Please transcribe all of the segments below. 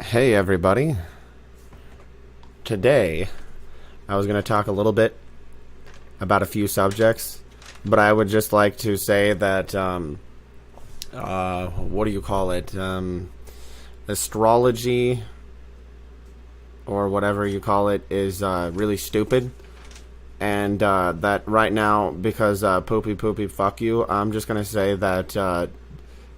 Hey everybody. Today, I was going to talk a little bit about a few subjects, but I would just like to say that, what do you call it? Astrology, or whatever you call it, is really stupid. And that right now, because poopy fuck you, I'm just going to say that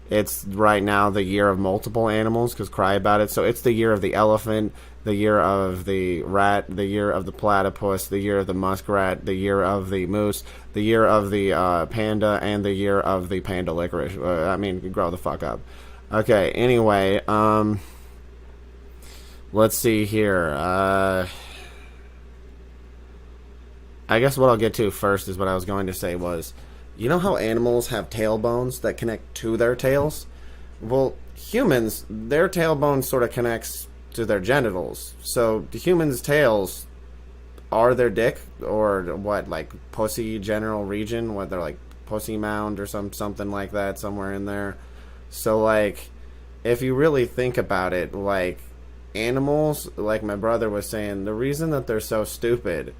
it's right now the year of multiple animals, because cry about it. So it's the year of the elephant, the year of the rat, the year of the platypus, the year of the muskrat, the year of the moose, the year of the panda, and the year of the panda licorice. Grow the fuck up. Okay, anyway, let's see here. I guess what I'll get to first is what I was going to say was, you know how animals have tailbones that connect to their tails? Well, humans, their tailbone sort of connects to their genitals. So the humans' tails are their dick, or what, like pussy general region, what they're like pussy mound or something like that, somewhere in there. So like, if you really think about it, like animals, like my brother was saying, the reason that they're so stupid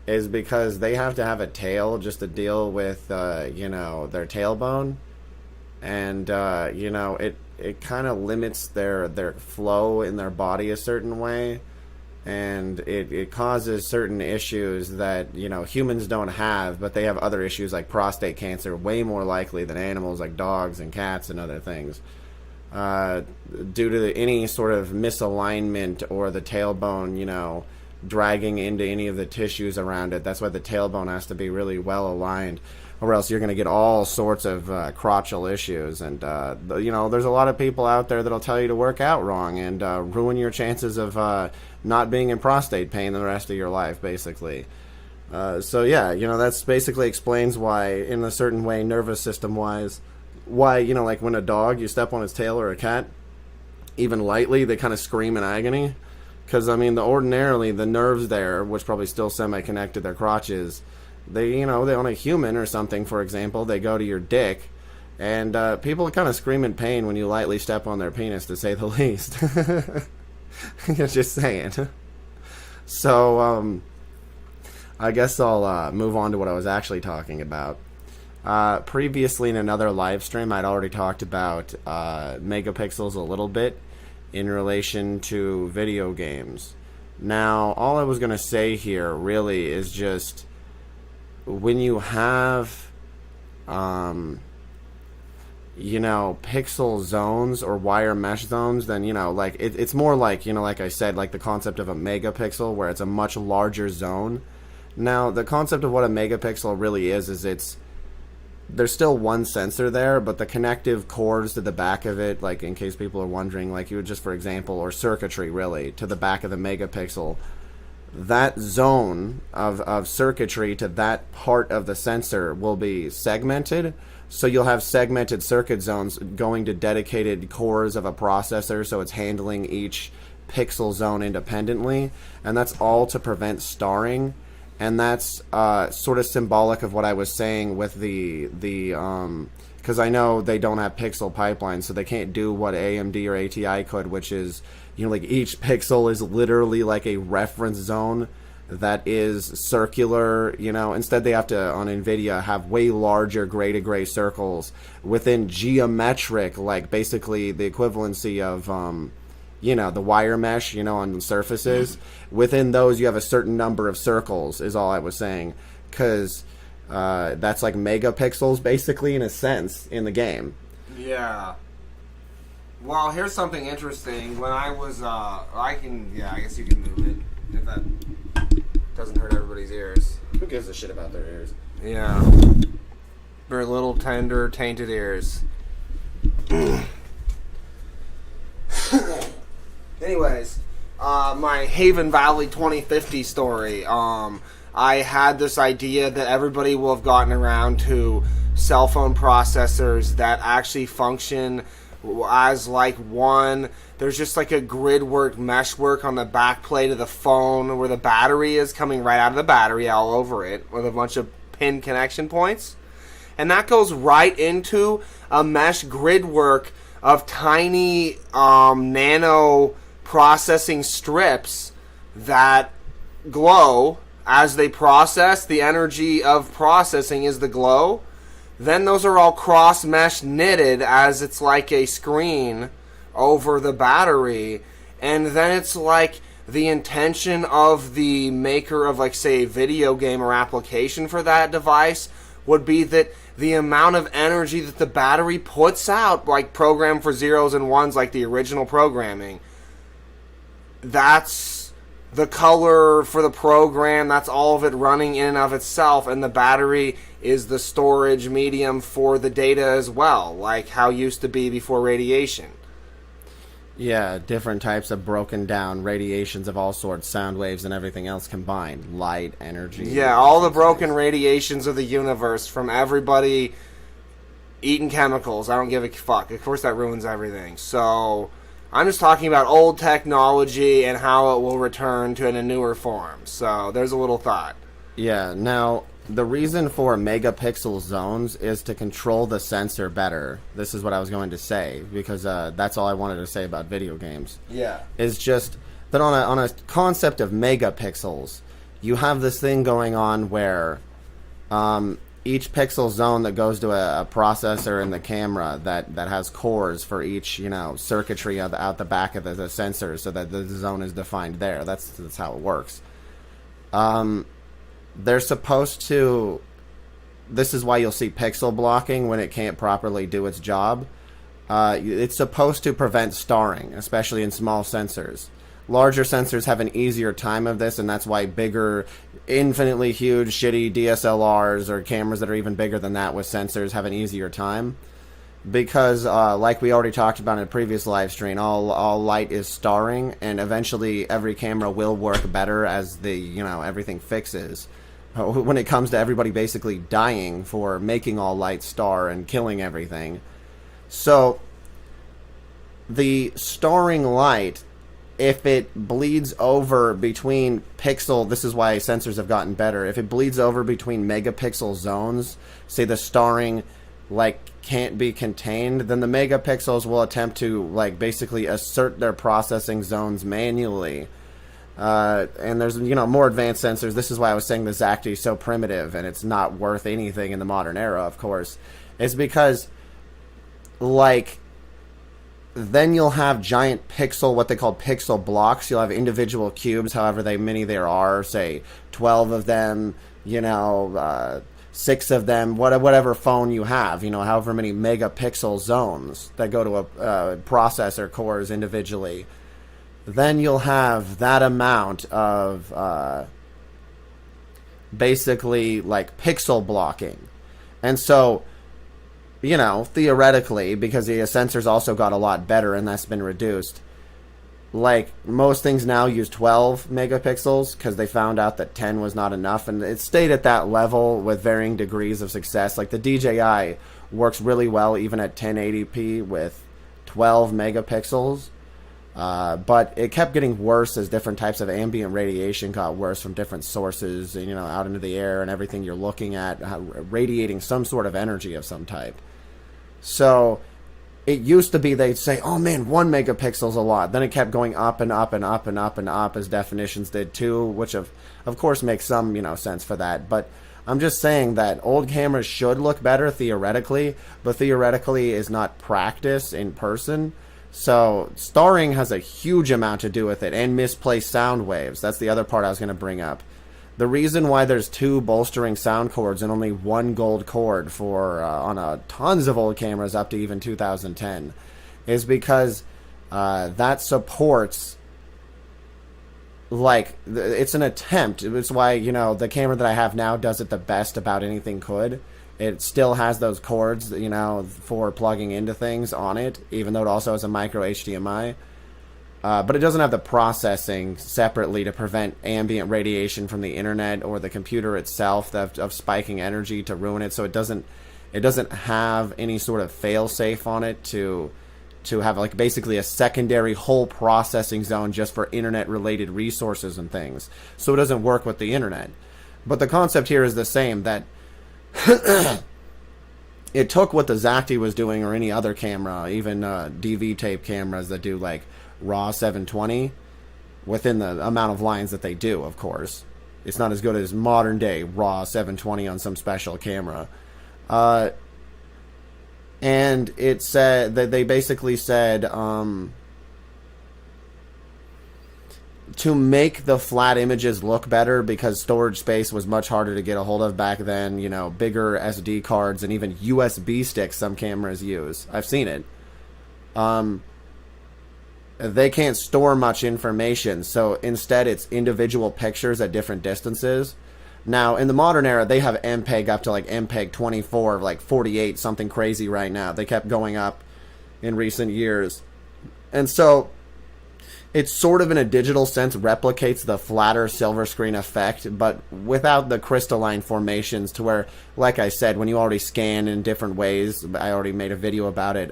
is because they have to have a tail just to deal with, their tailbone. And, it kind of limits their flow in their body a certain way. And it causes certain issues that, humans don't have, but they have other issues like prostate cancer way more likely than animals like dogs and cats and other things. Due to any sort of misalignment or the tailbone, dragging into any of the tissues around it. That's why the tailbone has to be really well aligned, or else you're going to get all sorts of crotchal issues. And there's a lot of people out there that'll tell you to work out wrong and ruin your chances of not being in prostate pain the rest of your life, basically. That's basically explains why, in a certain way, nervous system wise, why, like when a dog, you step on its tail, or a cat, even lightly, they kind of scream in agony. Because, ordinarily, the nerves there, which probably still semi-connect to their crotches, they on a human or something, for example, they go to your dick, and people kind of scream in pain when you lightly step on their penis, to say the least. Just saying. So, I guess I'll move on to what I was actually talking about. Previously, in another live stream, I'd already talked about megapixels a little bit, in relation to video games. Now, all I was going to say here really is just, when you have, pixel zones or wire mesh zones, then, it's more like, like I said, like the concept of a megapixel, where it's a much larger zone. Now, the concept of what a megapixel really is there's still one sensor there, but the connective cords to the back of it, like in case people are wondering, like you would just, for example, or circuitry really, to the back of the megapixel, that zone of circuitry to that part of the sensor will be segmented. So you'll have segmented circuit zones going to dedicated cores of a processor, so it's handling each pixel zone independently, and that's all to prevent starring. And that's sort of symbolic of what I was saying with the because I know they don't have pixel pipelines, so they can't do what AMD or ATI could, which is, like each pixel is literally like a reference zone that is circular, Instead they have to, on NVIDIA, have way larger gray-to-gray circles within geometric, like basically the equivalency of the wire mesh, on surfaces. Within those, you have a certain number of circles, is all I was saying. Because that's like megapixels, basically, in a sense, in the game. Yeah. Well, here's something interesting. When I was, I guess you can move it, if that doesn't hurt everybody's ears. Who gives a shit about their ears? Yeah. Their little, tender, tainted ears. Anyways, my Haven Valley 2050 story. I had this idea that everybody will have gotten around to cell phone processors that actually function as like one. There's just like a grid work, mesh work on the back plate of the phone where the battery is coming right out of the battery all over it with a bunch of pin connection points. And that goes right into a mesh grid work of tiny nano processing strips that glow as they process. The energy of processing is the glow. Then those are all cross-mesh knitted as it's like a screen over the battery. And then it's like the intention of the maker of, like, say, a video game or application for that device would be that the amount of energy that the battery puts out, like programmed for zeros and ones, like the original programming, that's the color for the program, that's all of it running in and of itself, and the battery is the storage medium for the data as well, like how it used to be before radiation. Yeah, different types of broken down radiations of all sorts, sound waves and everything else combined. Light, energy. Yeah, all the broken radiations of the universe from everybody eating chemicals. I don't give a fuck. Of course that ruins everything. So I'm just talking about old technology and how it will return to in a newer form. So there's a little thought. Yeah, now the reason for megapixel zones is to control the sensor better. This is what I was going to say, because that's all I wanted to say about video games. Yeah. Is just that on a concept of megapixels, you have this thing going on where each pixel zone that goes to a processor in the camera that has cores for each, circuitry out the back of the sensor, so that the zone is defined there. That's how it works. They're supposed to... This is why you'll see pixel blocking when it can't properly do its job. It's supposed to prevent starring, especially in small sensors. Larger sensors have an easier time of this, and that's why bigger, infinitely huge, shitty DSLRs or cameras that are even bigger than that with sensors have an easier time. Because, like we already talked about in a previous live stream, all light is starring, and eventually every camera will work better as everything fixes. When it comes to everybody basically dying for making all light star and killing everything. So, the starring light, if it bleeds over between pixel, this is why sensors have gotten better, if it bleeds over between megapixel zones, say the starring can't be contained, then the megapixels will attempt to basically assert their processing zones manually. And there's more advanced sensors. This is why I was saying the Zacti is so primitive and it's not worth anything in the modern era, of course. It's because then you'll have giant what they call pixel blocks. You'll have individual cubes, however many there are, say 12 of them, 6 of them, whatever phone you have, however many megapixel zones that go to a processor cores individually. Then you'll have that amount of basically pixel blocking. And so, theoretically, because the sensors also got a lot better and that's been reduced, most things now use 12 megapixels because they found out that 10 was not enough, and it stayed at that level with varying degrees of success. The DJI works really well even at 1080p with 12 megapixels. But it kept getting worse as different types of ambient radiation got worse from different sources, out into the air, and everything you're looking at radiating some sort of energy of some type. So it used to be they'd say, oh man, 1 megapixel's a lot. Then it kept going up and up and up and up and up as definitions did too, which of course makes some, sense for that. But I'm just saying that old cameras should look better theoretically, but theoretically is not practice in person. So starring has a huge amount to do with it, and misplaced sound waves. That's the other part I was going to bring up. The reason why there's 2 bolstering sound cords and only 1 gold cord for on tons of old cameras up to even 2010 is because that supports it's an attempt. It's why the camera that I have now does it the best about anything could. It still has those cords, for plugging into things on it, even though it also has a micro HDMI. But it doesn't have the processing separately to prevent ambient radiation from the internet or the computer itself of spiking energy to ruin it. So it doesn't have any sort of fail-safe on it to have basically a secondary whole processing zone just for internet-related resources and things. So it doesn't work with the internet. But the concept here is the same, that it took what the Zacti was doing, or any other camera, even DV tape cameras that do RAW 720 within the amount of lines that they do, of course. It's not as good as modern day RAW 720 on some special camera. And it said that they basically said to make the flat images look better, because storage space was much harder to get a hold of back then, you know, bigger SD cards and even USB sticks some cameras use. I've seen it. They can't store much information, so instead it's individual pictures at different distances. Now, in the modern era, they have MPEG up to like MPEG 24, like 48, something crazy right now. They kept going up in recent years. And so it sort of, in a digital sense, replicates the flatter silver screen effect, but without the crystalline formations, to where, like I said, when you already scan in different ways, I already made a video about it,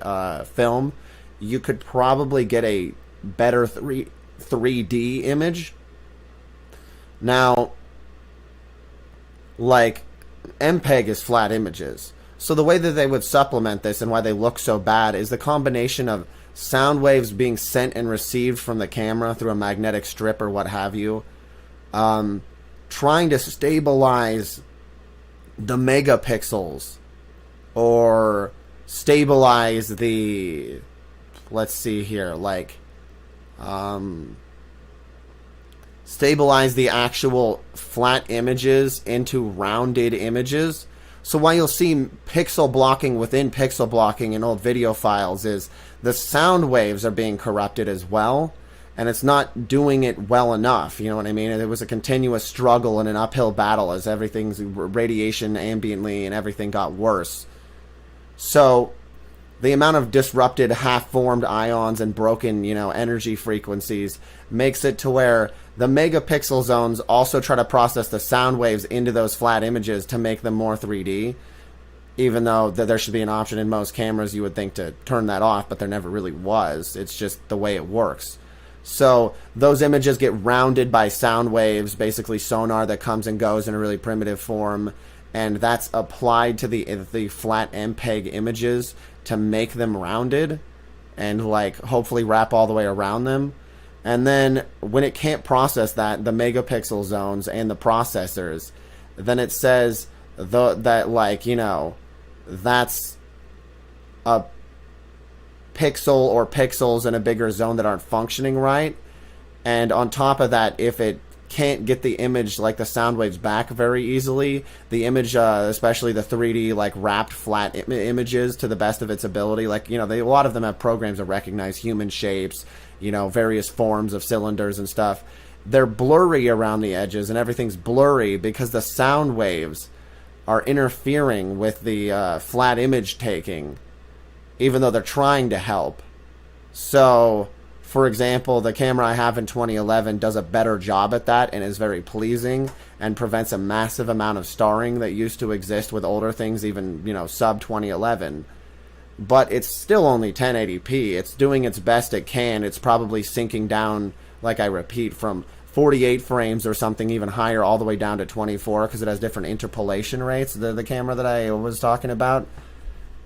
film, you could probably get a better 3D image. Now, like, MPEG is flat images. So the way that they would supplement this and why they look so bad is the combination of sound waves being sent and received from the camera through a magnetic strip or what have you, trying to stabilize the megapixels or stabilize the, let's see here, like, stabilize the actual flat images into rounded images. So why you'll see pixel blocking within pixel blocking in old video files is the sound waves are being corrupted as well, and it's not doing it well enough. You know what I mean? It was a continuous struggle and an uphill battle as everything's radiation ambiently and everything got worse. So the amount of disrupted half-formed ions and broken, you know, energy frequencies makes it to where the megapixel zones also try to process the sound waves into those flat images to make them more 3D, even though there should be an option in most cameras, you would think, to turn that off, but there never really was. It's just the way it works. So those images get rounded by sound waves, basically sonar that comes and goes in a really primitive form, and that's applied to the flat MPEG images to make them rounded and, like, hopefully wrap all the way around them. And then when it can't process that, the megapixel zones and the processors, then it says that, like, you know, that's a pixel or pixels in a bigger zone that aren't functioning right. And on top of that, if it can't get the image, like the sound waves, back very easily, the image, especially the 3D, like, wrapped flat images to the best of its ability, like, you know, a lot of them have programs that recognize human shapes, you know, various forms of cylinders and stuff. They're blurry around the edges, and everything's blurry because the sound waves are interfering with the flat image taking, even though they're trying to help. So, for example, the camera I have in 2011 does a better job at that and is very pleasing and prevents a massive amount of starring that used to exist with older things, even, you know, sub 2011. But it's still only 1080p. It's doing its best it can. It's probably sinking down, like I repeat, from 48 frames or something even higher all the way down to 24 because it has different interpolation rates. The camera that I was talking about,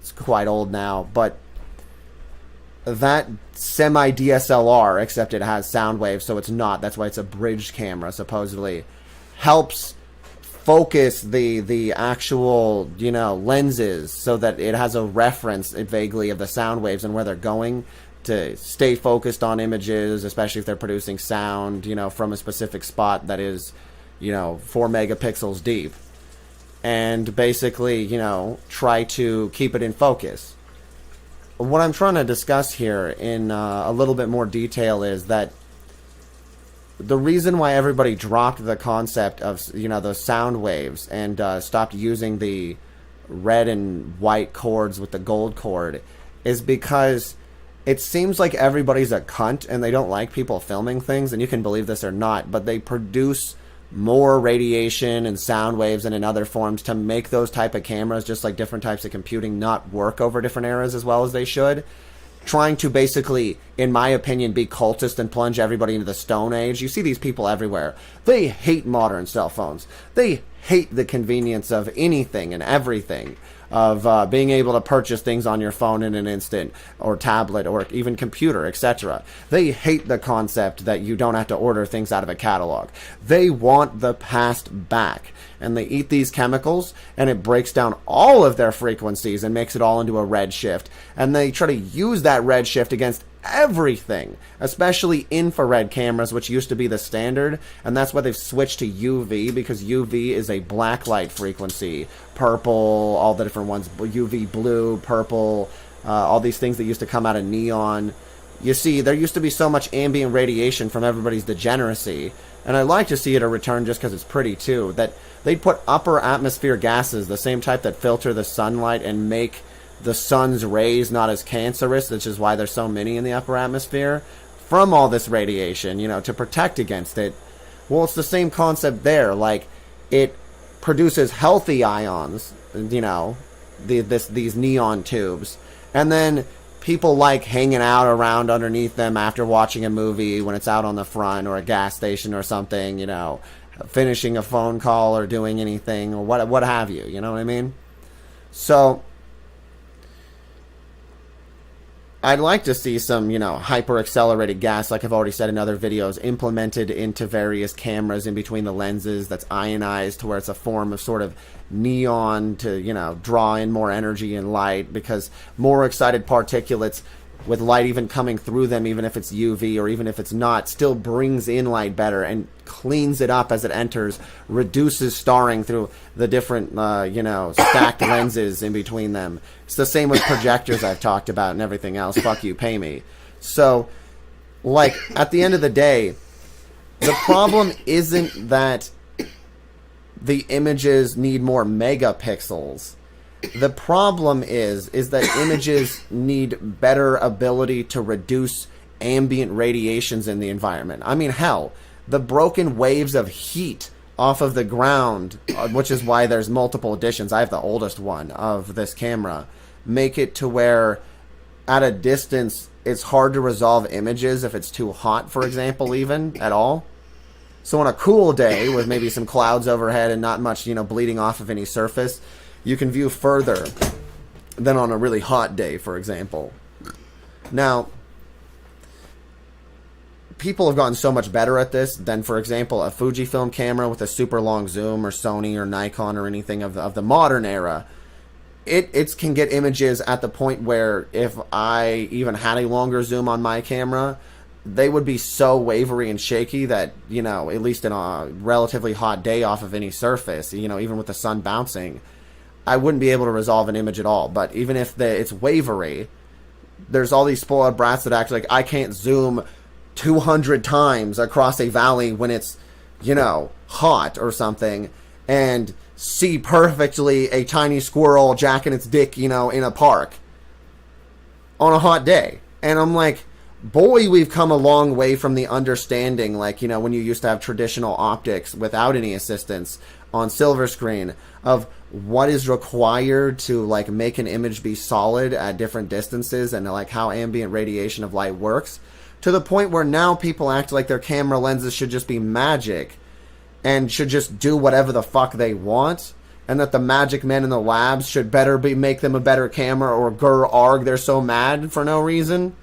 it's quite old now, but that semi DSLR, except it has sound waves, so it's not. That's why it's a bridge camera, supposedly, helps focus the actual, you know, lenses so that it has a reference vaguely of the sound waves and where they're going to stay focused on images, especially if they're producing sound, you know, from a specific spot that is, you know, 4 megapixels deep. And basically, you know, try to keep it in focus. What I'm trying to discuss here in a little bit more detail is that the reason why everybody dropped the concept of, you know, those sound waves and stopped using the red and white cords with the gold cord is because it seems like everybody's a cunt and they don't like people filming things, and you can believe this or not, but they produce more radiation and sound waves and in other forms to make those type of cameras, just like different types of computing, not work over different eras as well as they should. Trying to basically, in my opinion, be cultist and plunge everybody into the Stone Age. You see these people everywhere. They hate modern cell phones. They hate the convenience of anything and everything. of being able to purchase things on your phone in an instant, or tablet, or even computer, etc. They hate the concept that you don't have to order things out of a catalog. They want the past back. And they eat these chemicals, and it breaks down all of their frequencies and makes it all into a redshift. And they try to use that redshift against everything, especially infrared cameras, which used to be the standard. And that's why they've switched to UV, because UV is a black light frequency. Purple, all the different ones, UV blue, purple, all these things that used to come out of neon. You see, there used to be so much ambient radiation from everybody's degeneracy. And I'd like to see it a return just because it's pretty too, that they'd put upper atmosphere gases, the same type that filter the sunlight and make the sun's rays not as cancerous, which is why there's so many in the upper atmosphere, from all this radiation, to protect against it. Well, it's the same concept there. Like, it produces healthy ions, these neon tubes. And then people like hanging out around underneath them after watching a movie when it's out on the front, or a gas station or something, finishing a phone call or doing anything, or what have you, you know what I mean? So I'd like to see some, hyper-accelerated gas, like I've already said in other videos, implemented into various cameras in between the lenses that's ionized to where it's a form of sort of neon to, draw in more energy and light, because more excited particulates with light even coming through them, even if it's UV or even if it's not, still brings in light better and cleans it up as it enters, reduces starring through the different, stacked lenses in between them. It's the same with projectors I've talked about and everything else. Fuck you, pay me. So, at the end of the day, the problem isn't that the images need more megapixels. The problem is that images need better ability to reduce ambient radiations in the environment. I mean, hell, the broken waves of heat off of the ground, which is why there's multiple editions, I have the oldest one of this camera, make it to where at a distance it's hard to resolve images if it's too hot, for example, even at all. So on a cool day with maybe some clouds overhead and not much, bleeding off of any surface, you can view further than on a really hot day, for example. Now, people have gotten so much better at this than, for example, a Fujifilm camera with a super long zoom, or Sony or Nikon or anything of the modern era. It can get images at the point where if I even had a longer zoom on my camera, they would be so wavery and shaky that, at least in a relatively hot day off of any surface, even with the sun bouncing, I wouldn't be able to resolve an image at all. But even if it's wavery, there's all these spoiled brats that act like I can't zoom 200 times across a valley when it's, hot or something, and see perfectly a tiny squirrel jacking its dick, in a park on a hot day. And I'm like, boy, we've come a long way from the understanding, when you used to have traditional optics without any assistance on silver screen, of what is required to make an image be solid at different distances, and how ambient radiation of light works, to the point where now people act like their camera lenses should just be magic and should just do whatever the fuck they want, and that the magic men in the labs should make them a better camera, or arg they're so mad for no reason,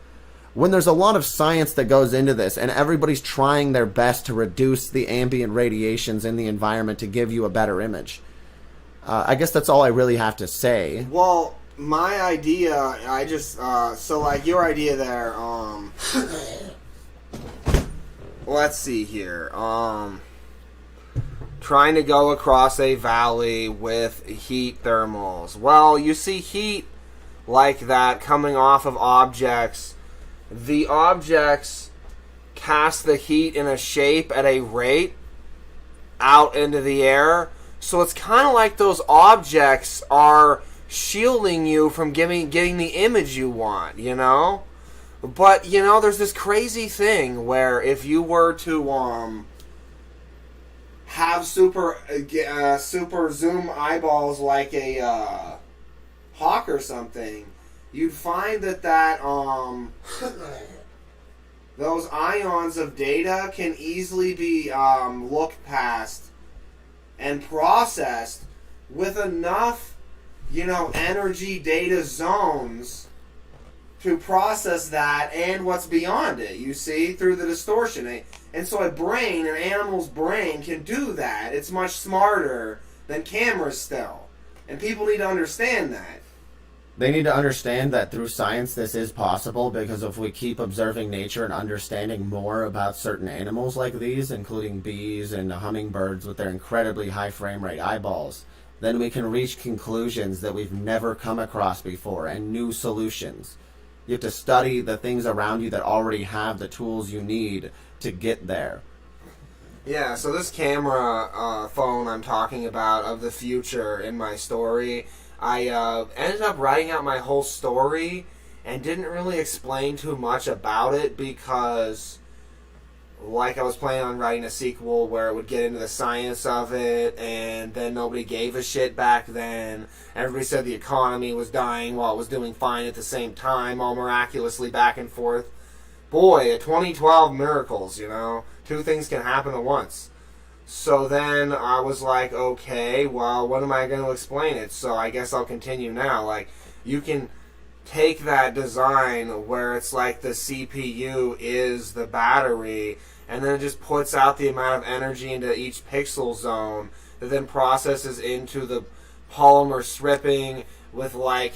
when there's a lot of science that goes into this, and everybody's trying their best to reduce the ambient radiations in the environment to give you a better image. I guess that's all I really have to say. Well, my idea, your idea there, let's see here, trying to go across a valley with heat thermals. Well, you see heat like that coming off of objects. The objects cast the heat in a shape at a rate out into the air. So it's kind of like those objects are shielding you from getting the image you want, But, there's this crazy thing where if you were to have super zoom eyeballs like a hawk or something, you'd find that those ions of data can easily be looked past and processed with enough energy data zones to process that and what's beyond it, you see, through the distortion. And so an animal's brain can do that. It's much smarter than cameras still. And people need to understand that. They need to understand that through science this is possible, because if we keep observing nature and understanding more about certain animals like these, including bees and hummingbirds with their incredibly high frame rate eyeballs, then we can reach conclusions that we've never come across before and new solutions. You have to study the things around you that already have the tools you need to get there. Yeah, so this camera phone I'm talking about of the future in my story, I ended up writing out my whole story and didn't really explain too much about it because, like, I was planning on writing a sequel where it would get into the science of it, and then nobody gave a shit back then. Everybody said the economy was dying while it was doing fine at the same time, all miraculously back and forth. Boy, a 2012 miracles, Two things can happen at once. So then I was like, okay, well, what am I going to explain it? So I guess I'll continue now. Like, you can take that design where it's like the CPU is the battery, and then it just puts out the amount of energy into each pixel zone that then processes into the polymer stripping with, like,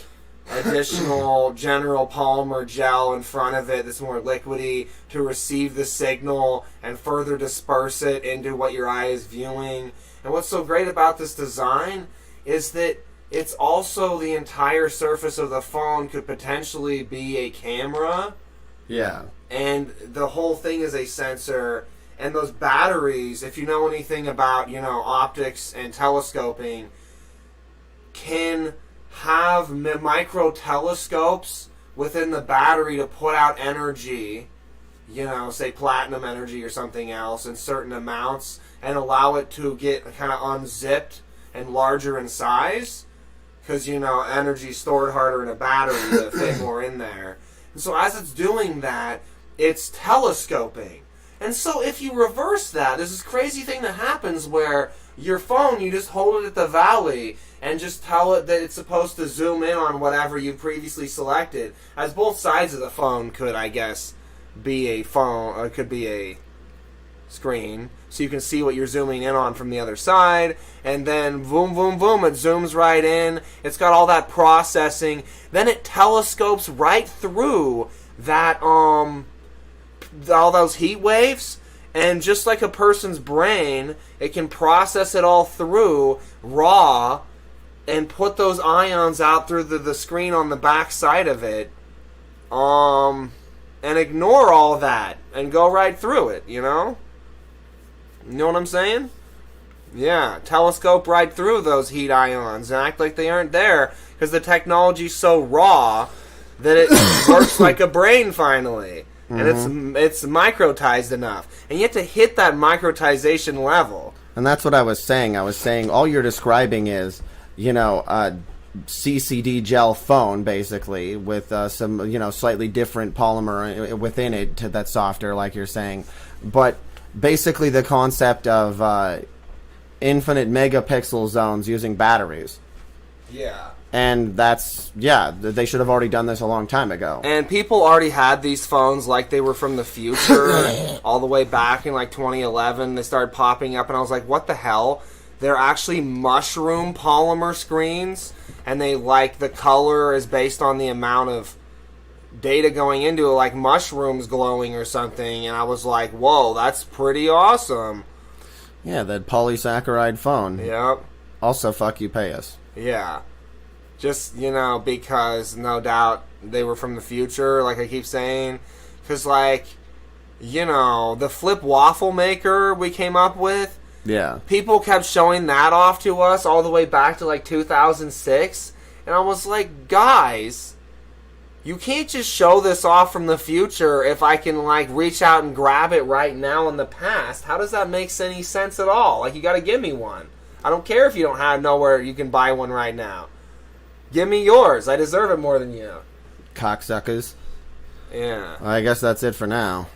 additional general polymer gel in front of it that's more liquidy to receive the signal and further disperse it into what your eye is viewing. And what's so great about this design is that it's also the entire surface of the phone could potentially be a camera. Yeah. And the whole thing is a sensor. And those batteries, if you know anything about, optics and telescoping, can have micro telescopes within the battery to put out energy, say platinum energy or something else in certain amounts, and allow it to get kind of unzipped and larger in size, because energy stored harder in a battery to fit more in there. And so as it's doing that, it's telescoping. And so if you reverse that, there's this crazy thing that happens where your phone, you just hold it at the valley and just tell it that it's supposed to zoom in on whatever you previously selected. As both sides of the phone could, I guess, be a phone, or it could be a screen, so you can see what you're zooming in on from the other side, and then boom, boom, boom, it zooms right in. It's got all that processing. Then it telescopes right through that, all those heat waves, and just like a person's brain, it can process it all through raw and put those ions out through the screen on the back side of it, and ignore all that and go right through it, You know what I'm saying? Yeah, telescope right through those heat ions and act like they aren't there because the technology's so raw that it works like a brain finally. And it's microtized enough. And you have to hit that microtization level. And that's what I was saying. I was saying all you're describing is, a CCD gel phone, basically, with some, slightly different polymer within it that's softer, like you're saying. But basically the concept of infinite megapixel zones using batteries. Yeah. And they should have already done this a long time ago. And people already had these phones like they were from the future all the way back in like 2011. They started popping up and I was like, what the hell? They're actually mushroom polymer screens, and the color is based on the amount of data going into it, like mushrooms glowing or something. And I was like, whoa, that's pretty awesome. Yeah, that polysaccharide phone. Yep. Also, fuck you, pay us. Yeah. Just, because no doubt they were from the future, like I keep saying. Because, the flip waffle maker we came up with, yeah, people kept showing that off to us all the way back to, 2006. And I was like, guys, you can't just show this off from the future if I can, reach out and grab it right now in the past. How does that make any sense at all? You got to give me one. I don't care if you don't have nowhere you can buy one right now. Give me yours. I deserve it more than you. Cocksuckers. Yeah. Well, I guess that's it for now.